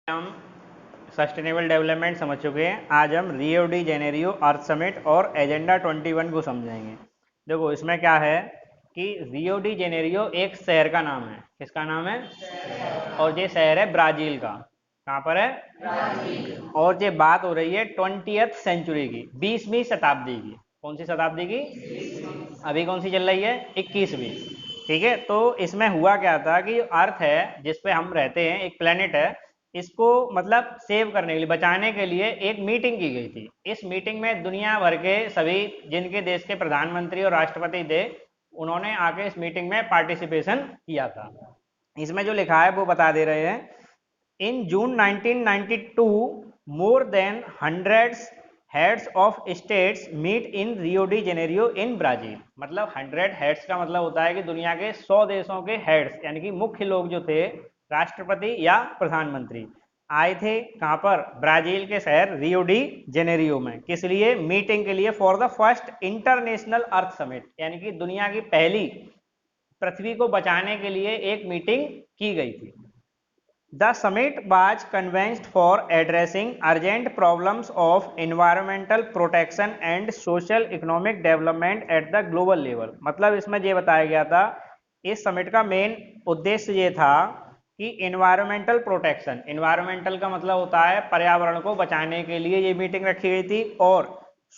हम sustainable development समझ चुके हैं। आज हम रियो डी जेनेरियो अर्थ समिट और एजेंडा 21 को समझेंगे। देखो इसमें क्या है कि रियो डी जेनेरियो एक शहर का नाम है। किसका नाम है? और ये शहर है ब्राजील का। कहाँ पर है? ब्राजील। और ये बात हो रही है 20th सेंचुरी की, 20वीं शताब्दी की। कौन सी शताब्दी की? अभी कौन सी चल रही है? 21वीं। ठीक है, तो इसमें हुआ क्या था कि अर्थ है जिसपे हम रहते हैं, एक प्लेनेट है, इसको मतलब सेव करने के लिए, बचाने के लिए एक मीटिंग की गई थी। इस मीटिंग में दुनिया भर के सभी जिनके देश के प्रधानमंत्री और राष्ट्रपति थे, उन्होंने आके इस मीटिंग में पार्टिसिपेशन किया था। इसमें जो लिखा है वो बता दे रहे हैं। In June 1992 more than hundreds heads of states meet in Rio de Janeiro in Brazil. मतलब 100 हेड्स का मतलब होता है कि दुनिया के 100 देशों के हेड्स यानी कि मुख्य लोग जो थे, राष्ट्रपति या प्रधानमंत्री, आए थे कहाँ पर? ब्राजील के शहर रियो डी जेनेरियो में। किस लिए? मीटिंग के लिए, for the first international earth summit, यानी कि दुनिया की पहली पृथ्वी को बचाने के लिए एक मीटिंग की गई थी। The summit was convened for addressing urgent problems of environmental protection and social economic development at the global level। मतलब इसमें ये बताया गया था, इस समिट का मेन उद्देश्य ये था कि environmental protection, environmental का मतलब होता है पर्यावरण को बचाने के लिए ये मीटिंग रखी गई थी, और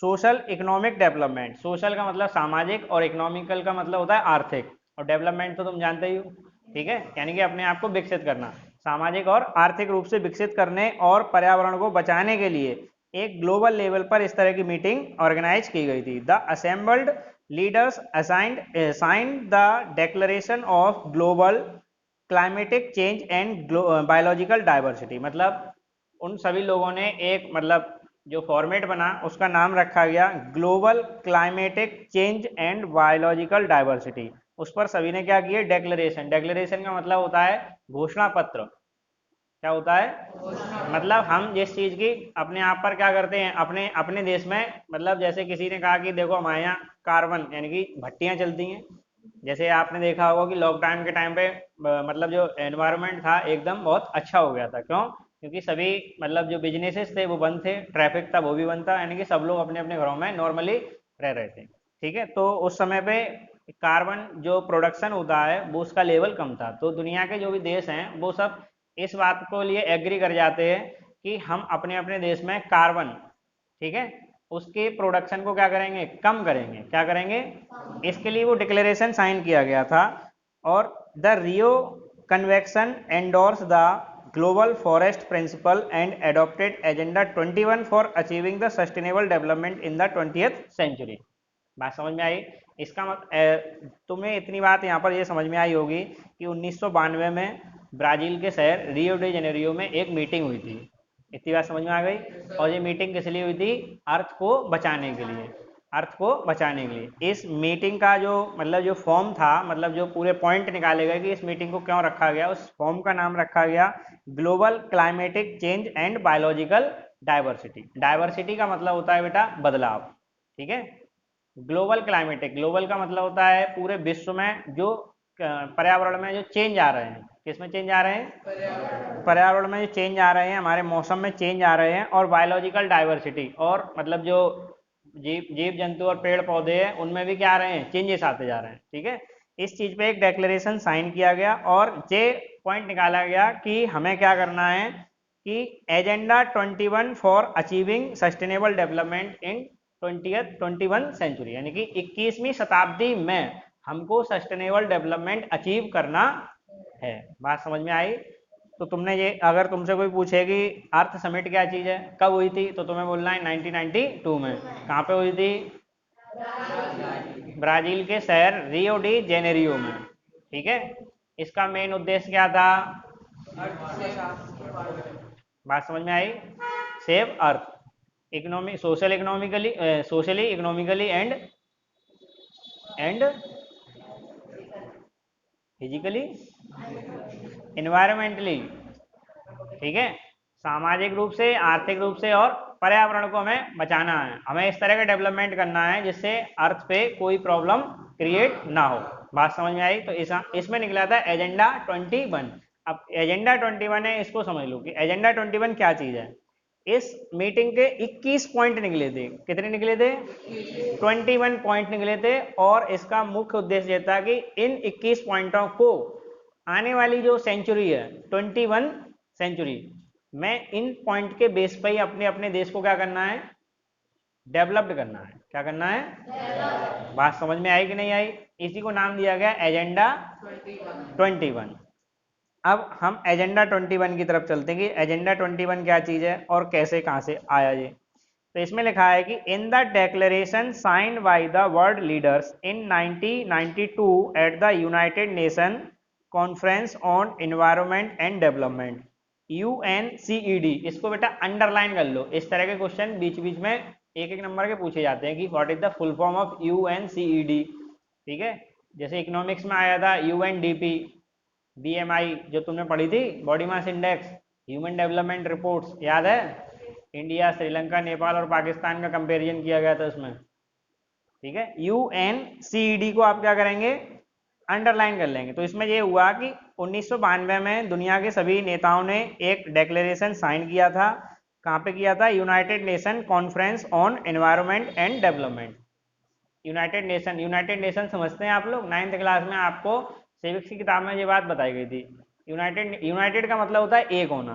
सोशल इकोनॉमिक डेवलपमेंट, सोशल का मतलब सामाजिक और इकोनॉमिकल का मतलब होता है आर्थिक, और डेवलपमेंट तो तुम जानते ही हो, ठीक है, यानी कि अपने आप को विकसित करना, सामाजिक और आर्थिक रूप से विकसित करने और पर्यावरण को बचाने के लिए एक ग्लोबल लेवल पर इस तरह की मीटिंग ऑर्गेनाइज की गई थी। The assembled leaders signed the declaration of global climatic change and biological diversity. मतलब उन सभी लोगों ने एक मतलब जो फॉर्मेट बना उसका नाम रखा गया global climatic change and biological diversity. उस पर सभी ने क्या किया? डेक्लेरेशन। डेक्लेरेशन का मतलब होता है घोषणा पत्र। क्या होता है? मतलब हम जिस चीज की अपने आप पर क्या करते हैं, अपने अपने देश में, मतलब जैसे किसी ने कहा कि देखो हमारे यहाँ कार्बन यानी कि भट्टियां चलती हैं। जैसे आपने देखा होगा कि लॉकडाउन के टाइम पे मतलब जो एनवायरनमेंट था एकदम बहुत अच्छा हो गया था। क्यों? क्योंकि सभी मतलब जो बिजनेसेस थे वो बंद थे, ट्रैफिक था वो भी बंद था, यानी कि सब लोग अपने अपने घरों में नॉर्मली रह रहे थे। ठीक है, तो उस समय पे कार्बन जो प्रोडक्शन होता है वो उसका लेवल कम था, तो दुनिया के जो भी देश हैं वो सब इस बात को लिए एग्री कर जाते हैं कि हम अपने अपने देश में कार्बन, ठीक है, उसके प्रोडक्शन को क्या करेंगे? कम करेंगे। क्या करेंगे? इसके लिए वो डिक्लेरेशन साइन किया गया था। और the Rio convention endorse the global forest principle and adopted agenda 21 for achieving the sustainable development in the 20th century. बात समझ में आई? इसका तुम्हें इतनी बात यहाँ पर ये समझ में आई होगी कि 1992 में ब्राजील के शहर रियो डी जेनेरियो में एक मीटिंग हुई थी। इतनी बात समझ में आ गई? और ये मीटिंग किस लिए हुई थी? अर्थ को बचाने के लिए। अर्थ को बचाने के लिए इस मीटिंग का जो मतलब जो फॉर्म था, मतलब जो पूरे पॉइंट निकाले गए कि इस मीटिंग को क्यों रखा गया, उस फॉर्म का नाम रखा गया global climatic change and biological diversity. Diversity का मतलब होता है बेटा बदलाव, ठीक है। ग्लोबल क्लाइमेटिक, ग्लोबल का मतलब होता है पूरे विश्व में जो पर्यावरण में जो चेंज आ रहे हैं। किसमें चेंज आ रहे हैं? पर्यावरण में जो चेंज आ रहे हैं, हमारे मौसम में चेंज आ रहे हैं। और बायोलॉजिकल डाइवर्सिटी, और मतलब जो जीव जंतु और पेड़ पौधे हैं उनमें भी क्या आ रहे हैं? चेंजेस आते जा रहे हैं, ठीक है। इस चीज पे एक डेक्लेरेशन साइन किया गया और ये पॉइंट निकाला गया कि हमें क्या करना है कि agenda 21 for achieving sustainable development in 21 century, यानी कि 21वीं शताब्दी में हमको सस्टेनेबल डेवलपमेंट अचीव करना है। बात समझ में आई? तो तुमने ये, अगर तुमसे कोई पूछे कि अर्थ समिट क्या चीज है, कब हुई थी, तो तुम्हें बोलना है 1992 में। कहाँ पे हुई थी? ब्राजील के शहर रियो डी जेनेरियो में, ठीक है। इसका मेन उद्देश्य क्या था? बात समझ में आई? Save earth economy, social economically, socially economically and physically environmentally, ठीक है। सामाजिक रूप से, आर्थिक रूप से और पर्यावरण को हमें बचाना है। हमें इस तरह का डेवलपमेंट करना है जिससे अर्थ पे कोई प्रॉब्लम क्रिएट ना हो। बात समझ में आई? तो इसमें निकला था एजेंडा 21। अब एजेंडा 21 है, इसको समझ लो कि एजेंडा 21 क्या चीज़ है। इस मीटिंग के 21 पॉइंट निकले थे। कितने निकले थे? 21 पॉइंट निकले थे। और इसका मुख्य उद्देश्य यह था कि इन 21 पॉइंटों को आने वाली जो सेंचुरी है 21 सेंचुरी में इन पॉइंट के बेस पर ही अपने अपने देश को क्या करना है? डेवलप्ड करना है। क्या करना है? बात समझ में आई कि नहीं आई? इसी को नाम दिया गया एजेंडा 21। अब हम एजेंडा 21 की तरफ चलते हैं कि एजेंडा 21 क्या चीज़ है और कैसे कहाँ से आया ये। तो इसमें लिखा है कि in the declaration signed by the world leaders in 1992 at the United nation conference on environment and development UNCED। इसको बेटा अंडरलाइन कर लो। इस तरह के क्वेश्चन बीच बीच में एक एक नंबर के पूछे जाते हैं कि what is the full form of UNCED। ठीक है, जैसे इकोनॉमिक्स में आया था UNDP, BMI जो तुमने पढ़ी थी, body mass index, human development reports, याद है? इंडिया, श्रीलंका, नेपाल और पाकिस्तान का कंपैरिजन किया गया था उसमें। ठीक है, UNCED को आप क्या करेंगे? अंडरलाइन कर लेंगे। तो इसमें ये हुआ कि 1992 में दुनिया के सभी नेताओं ने एक डेक्लेरेशन साइन किया था। कहाँ पे किया था? United nation conference on environment and development. United nation समझते हैं आप लोग? 9th क्लास में आपको सिविक्स की किताब में ये बात बताई गई थी। यूनाइटेड का मतलब होता है एक होना।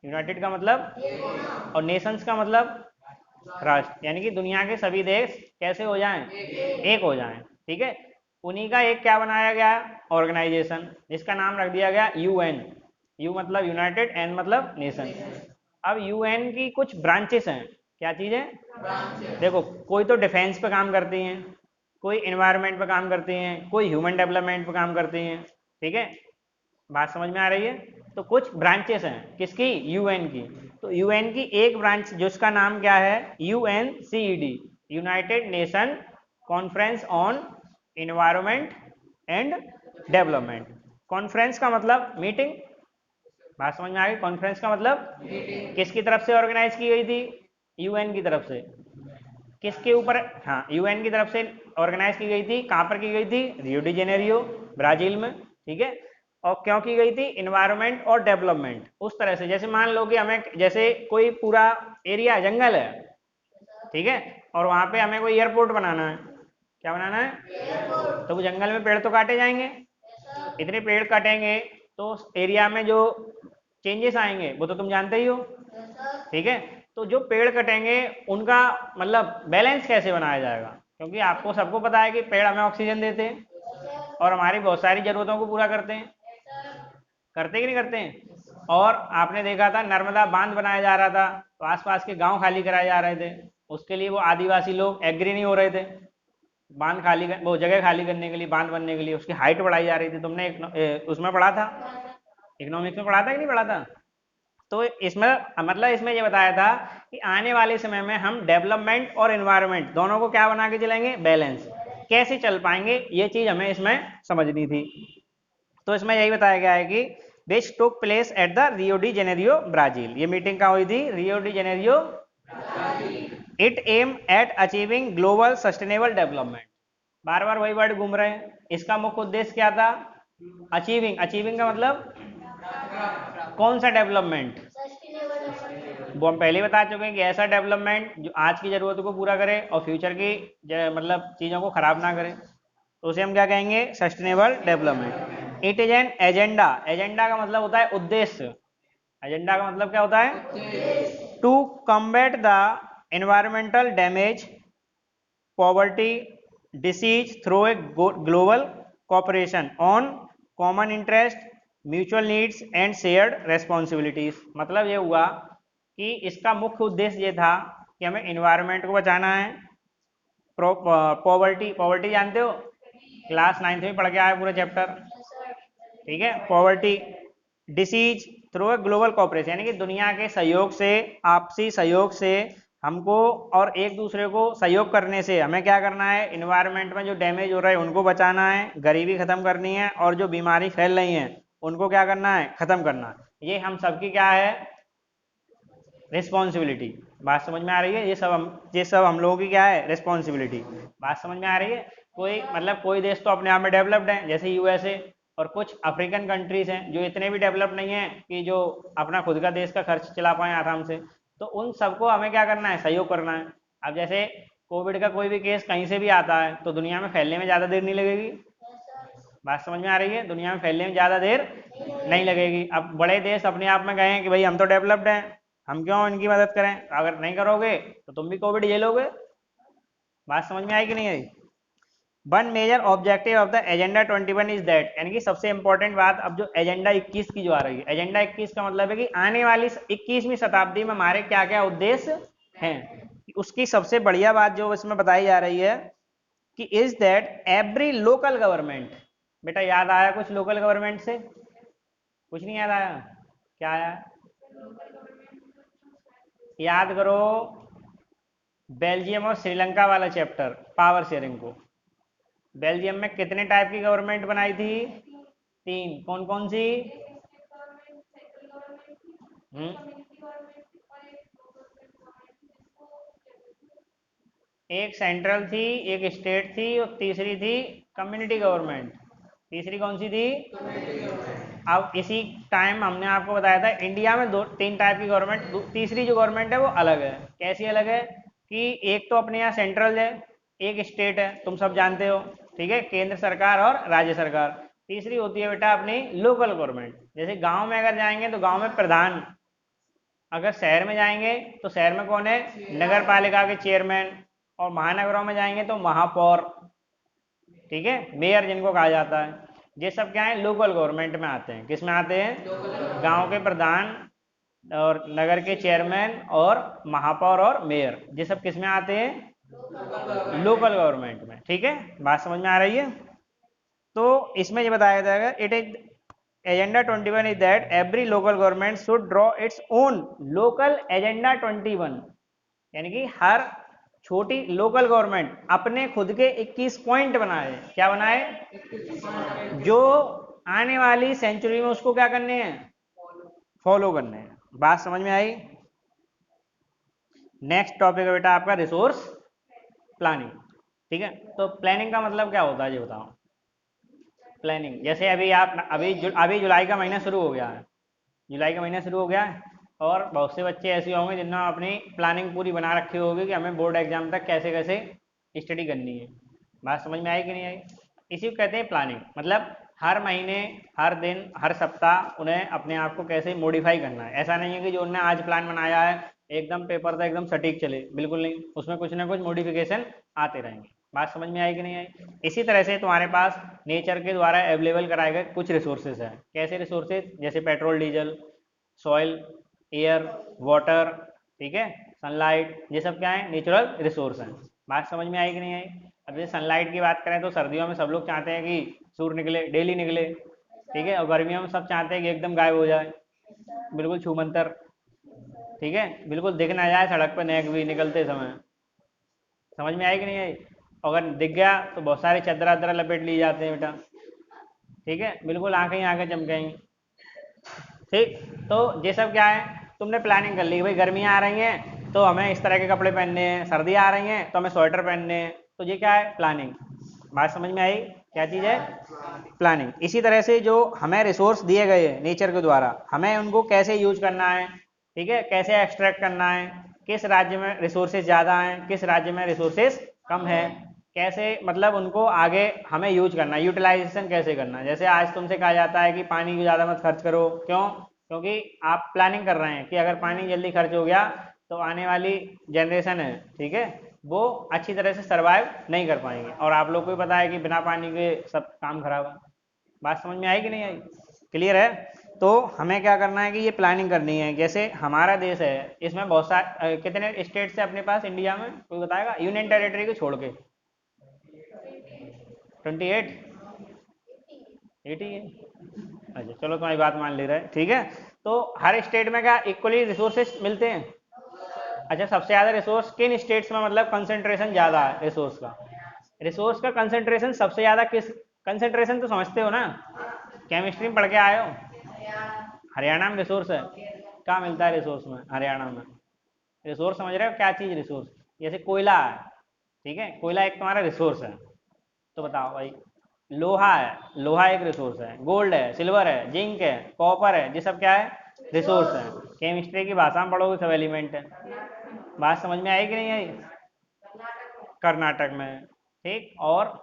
यूनाइटेड का मतलब, और नेशंस का मतलब राष्ट्र, यानी कि दुनिया के सभी देश कैसे हो जाएं? एक हो जाएं। ठीक है, उन्हीं का एक क्या बनाया गया? ऑर्गेनाइजेशन, जिसका नाम रख दिया गया UN। यू मतलब यूनाइटेड, एन मतलब नेशन। अब UN की कुछ ब्रांचेस हैं। क्या चीज़ है? देखो, कोई तो डिफेंस पे काम करती हैं, कोई एनवायरनमेंट पे काम करती हैं, कोई ह्यूमन डेवलपमेंट पे काम करती हैं। ठीक है, बात समझ में आ रही है? तो कुछ ब्रांचेस हैं किसकी? UN की। तो UN की एक ब्रांच जिसका नाम क्या है? UNCED, United nation conference on environment and development. Conference का मतलब मीटिंग। बात समझ में आ गई? कॉन्फ्रेंस का मतलब किसकी तरफ से ऑर्गेनाइज की गई थी? UN की तरफ से। किसके ऊपर? हाँ, UN की तरफ से ऑर्गेनाइज की गई थी। कहाँ पर की गई थी? रियो डी जेनेरियो, ब्राजील में। ठीक है, और क्यों की गई थी? इन्वायरमेंट और डेवलपमेंट। उस तरह से जैसे मान लो कि हमें, जैसे कोई पूरा एरिया जंगल है, ठीक है, और वहाँ पे हमें कोई एयरपोर्ट बनाना है। क्या बनाना है? तो वो जंगल में पेड़ तो काटे जाएंगे। इतने पेड़ काटेंगे तो एरिया में जो चेंजेस आएंगे वो तो तुम जानते ही हो। ठीक है, तो जो पेड़ कटेंगे उनका मतलब बैलेंस कैसे बनाया जाएगा? क्योंकि आपको सबको पता है कि पेड़ हमें ऑक्सीजन देते हैं और हमारी बहुत सारी जरूरतों को पूरा करते हैं। करते कि नहीं करते हैं? और आपने देखा था नर्मदा बांध बनाया जा रहा था तो आसपास के गांव खाली कराए जा रहे थे। उसके लिए वो आदिवासी लोग एग्री नहीं हो रहे थे। बांध खाली वो जगह खाली करने के लिए, बांध बनने के लिए उसकी हाइट बढ़ाई जा रही थी। तुमने उसमें पढ़ा था, इकोनॉमिक्स में पढ़ा था कि नहीं पढ़ा था? तो इसमें मतलब इसमें ये बताया था कि आने वाले समय में हम डेवलपमेंट और एनवायरनमेंट दोनों को क्या बना के चलेंगे? बैलेंस। कैसे चल पाएंगे ये चीज हमें इसमें समझनी थी। तो इसमें यही बताया गया है कि which took place at the Rio de Janeiro, Brazil. ये मीटिंग कहाँ हुई थी? Rio de Janeiro. It aim at achieving global sustainable development. बार बार वही वर्ड घूम रहे हैं। इसका मुख्य उद्देश्य क्या था? अचीविंग। अचीविंग का मतलब कौन सा डेवलपमेंट? वो हम पहले बता चुके हैं कि ऐसा डेवलपमेंट जो आज की जरूरतों को पूरा करे और फ्यूचर की मतलब चीज़ों को खराब ना करे, तो उसे हम क्या कहेंगे? Sustainable development. It is an agenda. Agenda का मतलब होता है उद्देश्य। एजेंडा का मतलब क्या होता है? To combat the environmental damage, poverty, disease through a global cooperation on common interest, mutual needs and shared responsibilities. मतलब ये हुआ कि इसका मुख्य उद्देश्य ये था कि हमें इन्वायरमेंट को बचाना है। पॉवर्टी, पॉवर्टी जानते हो? क्लास 9th में पढ़ के आया पूरा चैप्टर। ठीक है, poverty. Disease through a global cooperation, यानी कि दुनिया के सहयोग से, आपसी सहयोग से हमको और एक दूसरे को सहयोग करने से हमें क्या करना है? इन्वायरमेंट में जो डैमेज हो रहा है उनको बचाना है, गरीबी खत्म करनी है, और जो बीमारी फैल रही है उनको क्या करना है? खत्म करना है। ये हम सबकी क्या है? रिस्पॉन्सिबिलिटी। बात समझ में आ रही है? ये सब हम लोगों की क्या है? रिस्पॉन्सिबिलिटी। बात समझ में आ रही है? कोई मतलब कोई देश तो अपने आप में डेवलप्ड है, जैसे USA। और कुछ अफ्रीकन कंट्रीज हैं जो इतने भी डेवलप नहीं है कि जो अपना खुद का देश का खर्च चला पाए आराम से, तो उन सबको हमें क्या करना है, सहयोग करना है। अब जैसे कोविड का कोई भी केस कहीं से भी आता है तो दुनिया में फैलने में ज़्यादा देर नहीं लगेगी। बात समझ में आ रही है? दुनिया में फैलने में ज़्यादा देर नहीं लगेगी। अब बड़े देश अपने आप में कहें कि भाई हम तो डेवलप्ड हैं, हम क्यों इनकी मदद करें, अगर नहीं करोगे तो तुम भी कोविड झेलोगे। बात समझ में आई कि नहीं आई? One major objective of the agenda 21 is that, यानी कि सबसे इंपॉर्टेंट बात अब जो एजेंडा 21 की जो आ रही है, एजेंडा 21 का मतलब है कि आने वाली 21वीं शताब्दी में हमारे क्या क्या उद्देश्य हैं। उसकी सबसे बढ़िया बात जो इसमें बताई जा रही है कि is that every local government, बेटा याद आया कुछ लोकल गवर्नमेंट से? कुछ नहीं याद आया? क्या आया? याद करो बेल्जियम और श्रीलंका वाला चैप्टर, पावर शेयरिंग को। बेल्जियम में कितने टाइप की गवर्नमेंट बनाई थी? 3। कौन कौन सी? हम्म एक सेंट्रल थी, एक स्टेट थी, और तीसरी थी कम्युनिटी गवर्नमेंट। तीसरी कौन सी थी? अब इसी टाइम हमने आपको बताया था इंडिया में 3 टाइप की गवर्नमेंट, तीसरी जो गवर्नमेंट है वो अलग है। कैसी अलग है? कि एक तो अपने यहाँ सेंट्रल है, एक स्टेट है, तुम सब जानते हो, ठीक है, केंद्र सरकार और राज्य सरकार। तीसरी होती है बेटा अपनी लोकल गवर्नमेंट। जैसे गांव में अगर जाएंगे तो गांव में प्रधान, अगर शहर में जाएंगे तो शहर में कौन है? नगर पालिका के चेयरमैन। और महानगरों में जाएंगे तो महापौर, ठीक है, मेयर जिनको कहा जाता है। ये सब क्या है? लोकल गवर्नमेंट में आते हैं। किस में आते हैं? गांव के प्रधान और नगर के चेयरमैन और महापौर और मेयर, ये सब किस में आते हैं? लोकल गवर्नमेंट में। ठीक है, बात समझ में आ रही है? तो इसमें ये बताया जाएगा, it is agenda 21 is that every local government should draw its own local agenda 21, यानी कि हर छोटी लोकल गवर्नमेंट अपने खुद के 21 पॉइंट बनाए। क्या बनाए? जो आने वाली सेंचुरी में उसको क्या करने हैं? फॉलो करने हैं। बात समझ में आई? नेक्स्ट टॉपिक है बेटा आपका रिसोर्स प्लानिंग। ठीक है, तो प्लानिंग का मतलब क्या होता है ये बताओ। प्लानिंग जैसे अभी आप अभी जुलाई का महीना शुरू हो गया है, जुलाई का महीना शुरू हो गया है, और बहुत से बच्चे ऐसे होंगे जिन्होंने अपनी प्लानिंग पूरी बना रखी होगी कि हमें बोर्ड एग्जाम तक कैसे कैसे स्टडी करनी है। बात समझ में आई कि नहीं आई? इसी को कहते हैं प्लानिंग। मतलब हर महीने, हर दिन, हर सप्ताह उन्हें अपने आप को कैसे मॉडिफाई करना है। ऐसा नहीं है कि जो उन्होंने आज प्लान बनाया है एकदम पेपर था एकदम सटीक चले, बिल्कुल नहीं, उसमें कुछ ना कुछ मॉडिफिकेशन आते रहेंगे। बात समझ में आई कि नहीं आई? इसी तरह से तुम्हारे पास नेचर के द्वारा अवेलेबल कराए गए कुछ रिसोर्सेज हैं। कैसे रिसोर्सेज? जैसे petrol, diesel, soil, air, water, ठीक है, सनलाइट, ये सब क्या है? नेचुरल रिसोर्स हैं। बात समझ में आई कि नहीं आई? अब जैसे सनलाइट की बात करें तो सर्दियों में सब लोग चाहते हैं कि सूर्य निकले, डेली निकले, ठीक है, और गर्मियों में सब चाहते हैं कि एकदम गायब हो जाए, बिल्कुल छूमंतर, ठीक है, बिल्कुल दिख ना जाए सड़क पर नेक भी निकलते समय। समझ में आई कि नहीं आई? अगर दिख गया तो बहुत सारे चदरा वदरा लपेट लिए जाते हैं बेटा, ठीक है, बिल्कुल आंखें ही आंखें चमकेंगी। ठीक, तो ये सब क्या है? तुमने प्लानिंग कर ली भाई गर्मियाँ आ रही हैं तो हमें इस तरह के कपड़े पहनने हैं, सर्दी आ रही हैं तो हमें स्वेटर पहनने हैं, तो ये क्या है? प्लानिंग। बात समझ में आई? क्या चीज़ है? प्लानिंग। इसी तरह से जो हमें रिसोर्स दिए गए हैं नेचर के द्वारा, हमें उनको कैसे यूज करना है, ठीक है, कैसे एक्सट्रैक्ट करना है, किस राज्य में रिसोर्सेज ज़्यादा हैं, किस राज्य में रिसोर्सेज कम है, कैसे मतलब उनको आगे हमें यूज करना है, यूटिलाइजेशन कैसे करना है। जैसे आज तुमसे कहा जाता है कि पानी को ज़्यादा मत खर्च करो, क्यों? क्योंकि आप प्लानिंग कर रहे हैं कि अगर पानी जल्दी खर्च हो गया तो आने वाली जनरेशन है, ठीक है, वो अच्छी तरह से सर्वाइव नहीं कर पाएंगे, और आप लोग को भी पता है कि बिना पानी के सब काम खराब है। बात समझ में आई कि नहीं आई? क्लियर है? तो हमें क्या करना है कि ये प्लानिंग करनी है। जैसे हमारा देश है, इसमें बहुत सारे कितने स्टेट्स है अपने पास इंडिया में, कोई बताएगा? यूनियन टेरिटरी को छोड़ के 28, 80 है। अच्छा चलो तुम्हारी बात मान ले रहे हैं, ठीक है। तो हर स्टेट में क्या इक्वली रिसोर्सेज मिलते हैं? अच्छा, सबसे ज़्यादा रिसोर्स किन स्टेट्स में, मतलब कंसंट्रेशन ज़्यादा है रिसोर्स का? रिसोर्स का कंसंट्रेशन सबसे ज़्यादा किस, कंसंट्रेशन तो समझते हो ना, केमिस्ट्री में पढ़ के आए हो? हरियाणा में रिसोर्स है। क्या मिलता है रिसोर्स में हरियाणा में? रिसोर्स समझ रहे हो क्या चीज़ रिसोर्स? जैसे कोयला है, ठीक है, कोयला एक तुम्हारा रिसोर्स है। तो बताओ भाई, लोहा है, लोहा एक रिसोर्स है, गोल्ड है, सिल्वर है, जिंक है, कॉपर है, ये सब क्या है? रिसोर्स है। केमिस्ट्री की भाषा में पढ़ोगे सब एलिमेंट है। बात समझ में आई कि नहीं आई? कर्नाटक में, ठीक। और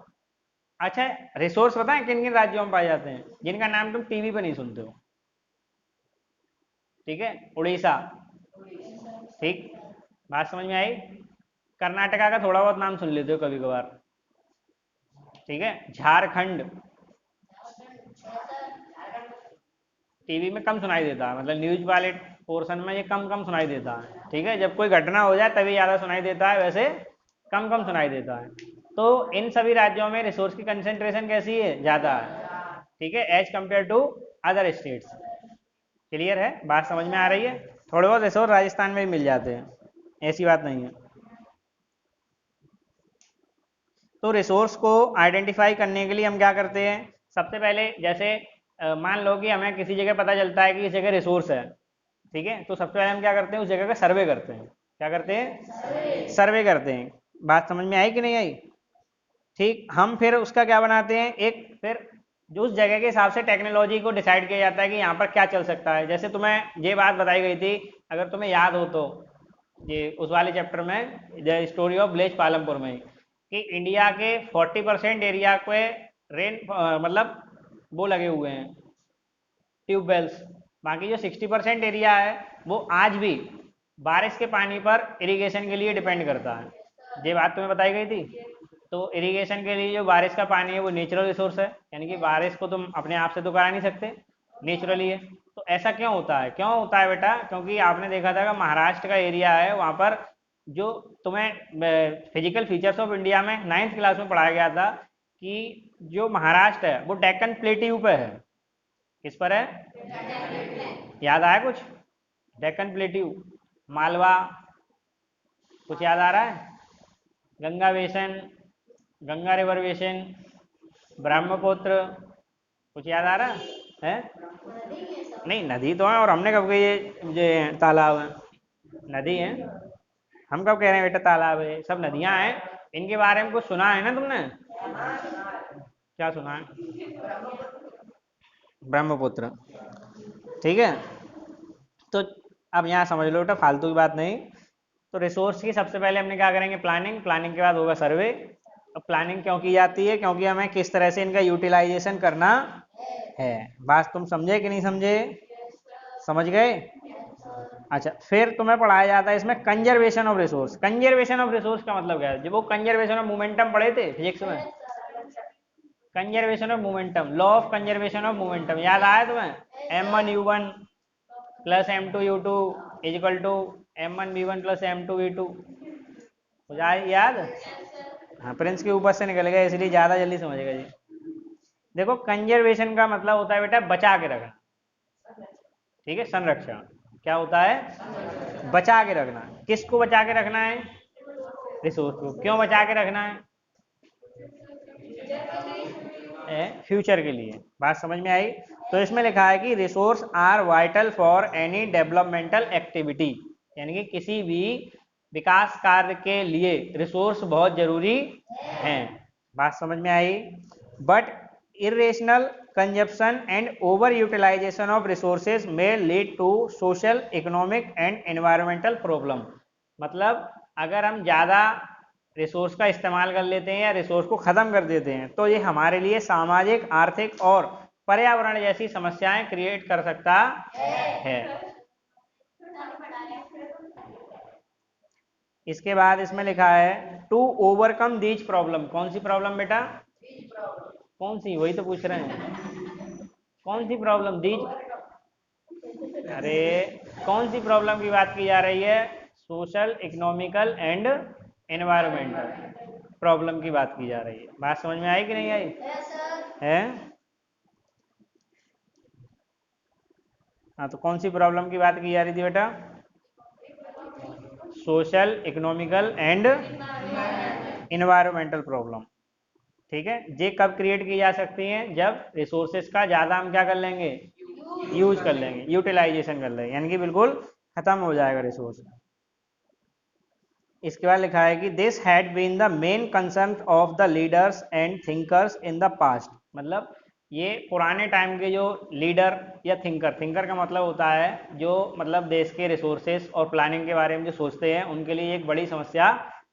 अच्छा, रिसोर्स पता है किन किन राज्यों में पाए जाते हैं, जिनका नाम तुम टीवी पे नहीं सुनते हो? ठीक है, उड़ीसा, ठीक। बात समझ में आई? कर्नाटका का थोड़ा बहुत नाम सुन लेते हो कभी कभार, ठीक है। झारखंड टीवी में कम सुनाई देता है, मतलब न्यूज वाले पोर्शन में ये कम कम सुनाई देता है, ठीक है। जब कोई घटना हो जाए तभी ज़्यादा सुनाई देता है, वैसे कम कम सुनाई देता है। तो इन सभी राज्यों में रिसोर्स की कंसेंट्रेशन कैसी है? ज़्यादा है, ठीक है, as compare to other states. Clear है? बात समझ में आ रही है? थोड़े बहुत रिसोर्स राजस्थान में भी मिल जाते हैं, ऐसी बात नहीं है। तो रिसोर्स को आइडेंटिफाई करने के लिए हम क्या करते हैं? सबसे पहले जैसे मान लो कि हमें किसी जगह पता चलता है कि इस जगह रिसोर्स है, ठीक है, तो सबसे पहले हम क्या करते हैं? उस जगह का सर्वे करते हैं। क्या करते हैं? सर्वे करते हैं। बात समझ में आई कि नहीं आई? ठीक। हम फिर उसका क्या बनाते हैं? एक फिर जो उस जगह के हिसाब से टेक्नोलॉजी को डिसाइड किया जाता है कि यहाँ पर क्या चल सकता है। जैसे तुम्हें ये बात बताई गई थी, अगर तुम्हें याद हो तो, ये उस वाले चैप्टर में the story of village Palampur में, कि इंडिया के 40% एरिया पे रेन मतलब वो लगे हुए हैं ट्यूबवेल्स। बाकी जो 60% एरिया है वो आज भी बारिश के पानी पर इरिगेशन के लिए डिपेंड करता है। ये बात तुम्हें बताई गई थी। तो इरिगेशन के लिए जो बारिश का पानी है वो नेचुरल रिसोर्स है, यानी कि बारिश को तुम अपने आप से तो करा नहीं सकते, नेचुरली है। तो ऐसा क्यों होता है? क्यों होता है बेटा? क्योंकि आपने देखा था कि महाराष्ट्र का एरिया है, वहाँ पर जो तुम्हें फिजिकल फीचर्स ऑफ इंडिया में 9th क्लास में पढ़ाया गया था कि जो महाराष्ट्र है वो डेक्कन प्लेट्यू पे है। किस पर है? याद आया कुछ? डेक्कन प्लेट्यू, मालवा, कुछ याद आ रहा है? गंगा बेसन, गंगा रिवर बेसन, ब्रह्मपुत्र, कुछ याद आ रहा है? नहीं, नदी तो है, और हमने कब कही ये तालाब है? नदी है। हम कब कह रहे हैं बेटा तालाब है? सब नदियां हैं। इनके बारे में कुछ सुना है ना तुमने? क्या सुना है? ब्रह्मपुत्र, ठीक है। तो अब यहाँ समझ लो बेटा, फालतू की बात नहीं। तो रिसोर्स की सबसे पहले हमने क्या करेंगे? प्लानिंग। प्लानिंग के बाद होगा सर्वे। अब प्लानिंग क्यों की जाती है? क्योंकि हमें किस तरह से इनका यूटिलाइजेशन करना है। बात तुम समझे कि नहीं समझे? समझ गए? अच्छा, फिर तुम्हें पढ़ाया जाता है इसमें conservation of resource. Conservation of resource का मतलब क्या है? जब वो कंजर्वेशन ऑफ मोमेंटम पढ़े थे फिजिक्स में, conservation of momentum, law of conservation of momentum याद आया तुम्हें? m1u1 plus m2u2 is equal to m1v1 plus m2v2। हो जाए याद? हाँ, प्रिंस के ऊपर से निकल गया इसलिए ज़्यादा जल्दी समझ गए जी। देखो, कंजर्वेशन का मतलब होता है बेटा बचा के रखना, ठीक है, संरक्षण। क्या होता है? बचा के रखना। किसको बचा के रखना है? रिसोर्स को। क्यों बचा के रखना है? फ्यूचर के लिए। बात समझ में आई? तो इसमें लिखा है कि resource are vital for any developmental activity, यानी कि किसी भी विकास कार्य के लिए रिसोर्स बहुत जरूरी हैं। बात समझ में आई? But irrational consumption and over utilization of resources may lead to social, economic and environmental problem। मतलब अगर हम ज़्यादा रिसोर्स का इस्तेमाल कर लेते हैं या रिसोर्स को ख़त्म कर देते हैं तो ये हमारे लिए सामाजिक, आर्थिक और पर्यावरण जैसी समस्याएं क्रिएट कर सकता है। इसके बाद इसमें लिखा है टू ओवरकम दीज प्रॉब्लम। कौन सी प्रॉब्लम बेटा? कौन सी? वही तो पूछ रहे हैं। कौन सी प्रॉब्लम? दीज, अरे कौन सी प्रॉब्लम की बात की जा रही है? Social, economical and environmental problem की बात की जा रही है। बात समझ में आई कि नहीं आई? है? हाँ, तो कौन सी प्रॉब्लम की बात की जा रही थी बेटा? Social, economical and environmental problem, ठीक है। ये कब क्रिएट की जा सकती हैं? जब रिसोर्सेज का ज़्यादा हम क्या कर लेंगे? यूज कर लेंगे, यूटिलाइजेशन कर लेंगे, यानी कि बिल्कुल खत्म हो जाएगा रिसोर्स। इसके बाद लिखा है कि this had been the main concern of the leaders and thinkers in the past. मतलब ये पुराने टाइम के जो लीडर या थिंकर, थिंकर का मतलब होता है जो मतलब देश के रिसोर्सेस और प्लानिंग के बारे में जो सोचते हैं, उनके लिए एक बड़ी समस्या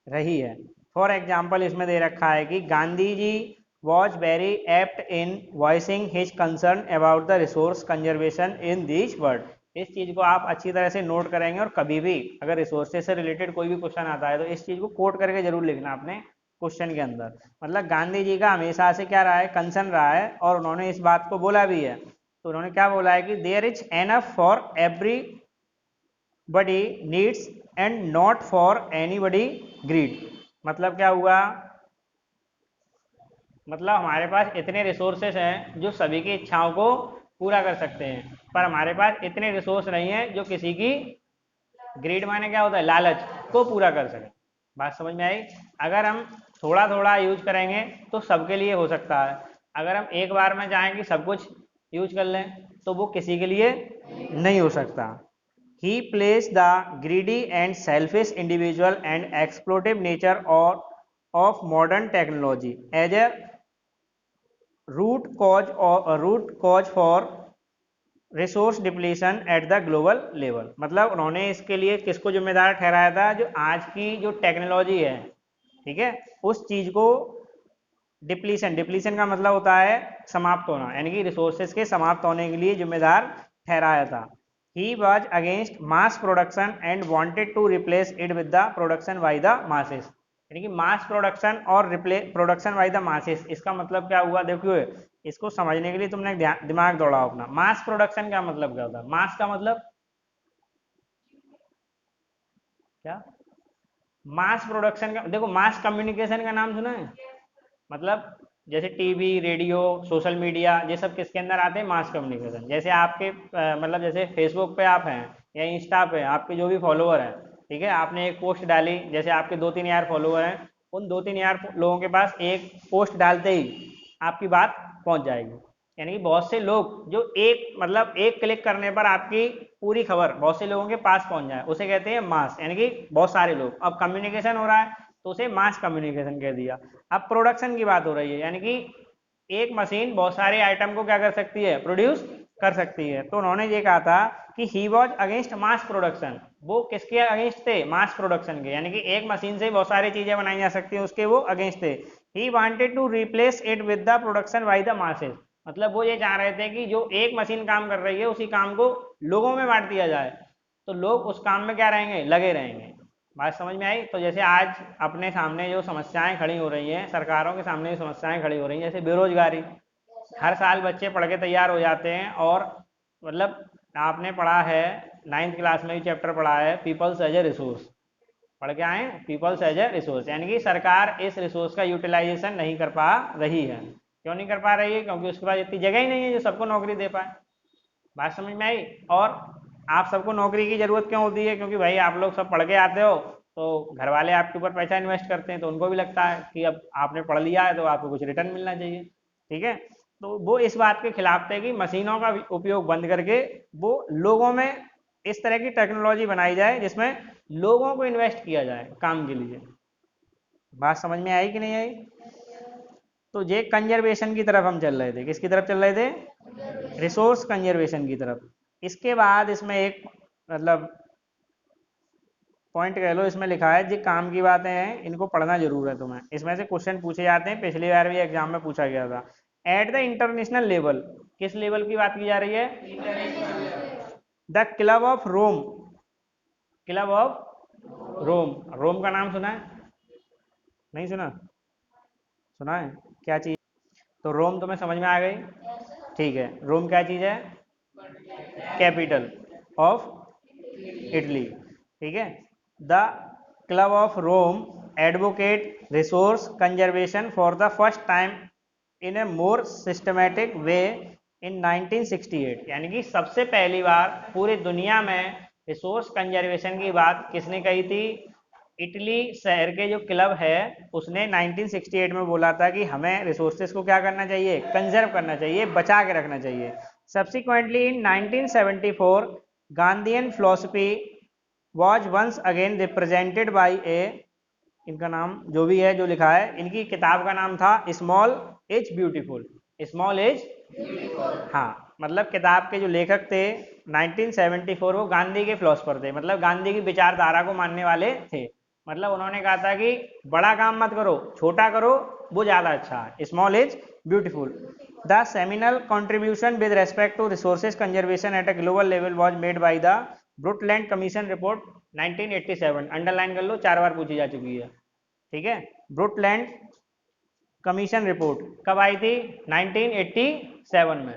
रही है। फॉर एग्जाम्पल इसमें दे रखा है कि Gandhi ji was very apt in voicing his concern about the resource conservation in this world. इस चीज़ को आप अच्छी तरह से नोट करेंगे और कभी भी अगर रिसोर्सेज से रिलेटेड कोई भी क्वेश्चन आता है तो इस चीज़ को कोट करके जरूर लिखना अपने क्वेश्चन के अंदर। मतलब गांधी जी का हमेशा से क्या रहा है, कंसर्न रहा है, और उन्होंने इस बात को बोला भी है। तो उन्होंने क्या बोला है कि there is enough for everybody needs and not for anybody greed. मतलब क्या हुआ, मतलब हमारे पास इतने रिसोर्सेस हैं जो सभी की इच्छाओं को पूरा कर सकते हैं, पर हमारे पास इतने रिसोर्स नहीं हैं जो किसी की, ग्रीड माने क्या होता है, लालच, को पूरा कर सके। बात समझ में आई? अगर हम थोड़ा थोड़ा यूज करेंगे तो सबके लिए हो सकता है, अगर हम एक बार में चाहें कि सब कुछ यूज कर लें तो वो किसी के लिए नहीं हो सकता। He place the greedy and selfish individual and exploitive nature of modern technology as a root cause for resource depletion at the global level. मतलब उन्होंने इसके लिए किसको जिम्मेदार ठहराया था, जो आज की जो टेक्नोलॉजी है, ठीक है, उस चीज को डिप्लीशन, डिप्लीशन का मतलब होता है समाप्त होना, यानी कि रिसोर्सेज के समाप्त होने के लिए जिम्मेदार ठहराया था। He was against mass production and wanted to replace it with the production by the masses. यानी कि मास प्रोडक्शन और प्रोडक्शन बाई द मासेस, इसका मतलब क्या हुआ, देखो इसको समझने के लिए तुमने दिमाग दौड़ाओ अपना। मास प्रोडक्शन का मतलब क्या होता है, मास का मतलब क्या, मास प्रोडक्शन का देखो, मास कम्युनिकेशन का नाम सुना है, मतलब जैसे टीवी, रेडियो, सोशल मीडिया, ये सब किसके अंदर आते हैं, मास कम्युनिकेशन। जैसे आपके मतलब जैसे फेसबुक पे आप हैं या इंस्टा पे आपके जो भी फॉलोअर हैं, ठीक है, आपने एक पोस्ट डाली, जैसे आपके 2-3 हजार फॉलोअर हैं, उन 2-3 हजार लोगों के पास एक पोस्ट डालते ही आपकी बात पहुंच जाएगी। यानी कि बहुत से लोग जो एक मतलब एक क्लिक करने पर आपकी पूरी खबर बहुत से लोगों के पास पहुंच जाए, उसे कहते हैं मास, यानी कि बहुत सारे लोग। अब कम्युनिकेशन हो रहा है तो उसे मास कम्युनिकेशन कह दिया। अब प्रोडक्शन की बात हो रही है, यानी कि एक मशीन बहुत सारे आइटम को क्या कर सकती है, प्रोड्यूस कर सकती है। तो उन्होंने ये कहा था कि ही वॉज अगेंस्ट मास प्रोडक्शन, वो किसके अगेंस्ट थे, मास प्रोडक्शन के, यानी कि एक मशीन से बहुत सारी चीजें बनाई जा सकती है, उसके वो अगेंस्ट थे। He wanted to replace it with the production by the masses. मतलब वो ये चाह रहे थे कि जो एक मशीन काम कर रही है उसी काम को लोगों में बांट दिया जाए, तो लोग उस काम में क्या रहेंगे, लगे रहेंगे। बात समझ में आई? तो जैसे आज अपने सामने जो समस्याएं खड़ी हो रही हैं, सरकारों के सामने जो समस्याएं खड़ी हो रही हैं, जैसे बेरोजगारी, हर साल बच्चे पढ़ के तैयार हो जाते हैं, और मतलब आपने पढ़ा है 9th क्लास में भी चैप्टर पढ़ा है, पीपल्स एज ए रिसोर्स, पढ़ के आए, पीपल्स एज ए रिसोर्स, यानी कि सरकार इस रिसोर्स का यूटिलाइजेशन नहीं कर पा रही है। क्यों नहीं कर पा रही है? क्योंकि उसके पास इतनी जगह ही नहीं है जो सबको नौकरी दे पाए। बात समझ में आई? और आप सबको नौकरी की जरूरत क्यों होती है? क्योंकि भाई आप लोग सब पढ़ के आते हो तो घर वाले आपके ऊपर पैसा इन्वेस्ट करते हैं, तो उनको भी लगता है कि अब आपने पढ़ लिया है तो आपको कुछ रिटर्न मिलना चाहिए, ठीक है। तो वो इस बात के खिलाफ थे कि मशीनों का उपयोग बंद करके वो लोगों में इस तरह की टेक्नोलॉजी बनाई जाए जिसमें लोगों को इन्वेस्ट किया जाए काम के लिए। बात समझ में आई कि नहीं आई? तो ये कंजर्वेशन की तरफ हम चल रहे थे, किसकी तरफ चल रहे थे, रिसोर्स कंजर्वेशन की तरफ। इसके बाद इसमें एक मतलब पॉइंट कह लो, इसमें लिखा है जी काम की बातें हैं, इनको पढ़ना जरूर है तुम्हें, इसमें से क्वेश्चन पूछे जाते हैं, पिछली बार भी एग्जाम में पूछा गया था। एट द इंटरनेशनल लेवल, किस लेवल की बात की जा रही है, the Club of Rome, Club of Rome, Rome का नाम सुना है, नहीं सुना, सुना है, क्या चीज? तो रोम तुम्हें समझ में आ गई, ठीक है। रोम क्या चीज है, कैपिटल ऑफ इटली, ठीक है। The Club of Rome advocate resource conservation for the first time in a more systematic way in 1968। यानी कि सबसे पहली बार पूरी दुनिया में रिसोर्स कंजर्वेशन की बात किसने कही थी, इटली शहर के जो क्लब है उसने 1968 में बोला था कि हमें रिसोर्सेज को क्या करना चाहिए, कंजर्व करना चाहिए, बचा के रखना चाहिए। Subsequently in 1974 Gandhian philosophy was once again represented by a, इनका नाम जो भी है जो लिखा है, इनकी किताब का नाम था small is beautiful. Small is, हाँ, मतलब किताब के जो लेखक थे 1974 वो गांधी के फिलोसफर थे, मतलब गांधी की विचारधारा को मानने वाले थे। मतलब उन्होंने कहा था कि बड़ा काम मत करो, छोटा करो, वो ज़्यादा अच्छा है। Small is beautiful. The seminal contribution with respect to resources conservation at a global level was made by the Brundtland Commission report 1987। Underline कर लो, 4 बार पूछी जा चुकी है, ठीक है। ब्रुटलैंड कमीशन रिपोर्ट कब आई थी? 1987 में।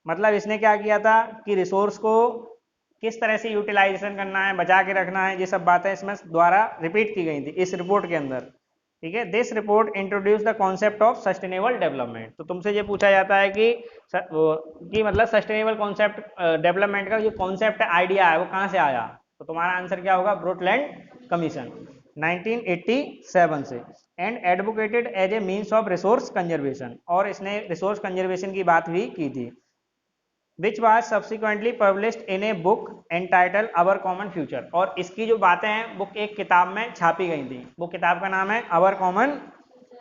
मतलब इसने क्या किया था कि रिसोर्स को किस तरह से यूटिलाइजेशन करना है, बचा के रखना है, ये सब बातें इसमें द्वारा रिपीट की गई थी इस रिपोर्ट के अंदर, ठीक है। This report introduce the concept of sustainable development. तो तुमसे ये पूछा जाता है कि मतलब सस्टेनेबल कॉन्सेप्ट डेवलपमेंट का जो कॉन्सेप्ट आइडिया है वो कहाँ से आया, तो तुम्हारा आंसर क्या होगा? ब्रुटलैंड कमीशन 1987 से। And advocated as a means of resource conservation, और इसने रिसोर्स कंजर्वेशन की बात भी की थी। Which was subsequently published in a book entitle our common future, और इसकी जो बातें हैं बुक एक किताब में छापी गई थी, वो किताब का नाम है अवर common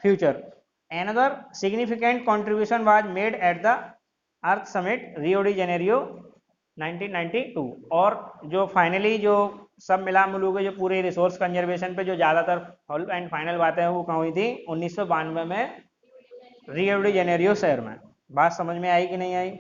future. Another significant contribution was made at the earth summit Rio de Janeiro 1992। और जो फाइनली जो सब मिला मिलू के जो पूरे रिसोर्स कंजर्वेशन पे जो ज़्यादातर फुल एंड फाइनल बातें हैं वो कहाँ हुई थी? 1992 में रियो डी जेनेरियो शहर में। बात समझ में आई कि नहीं आई?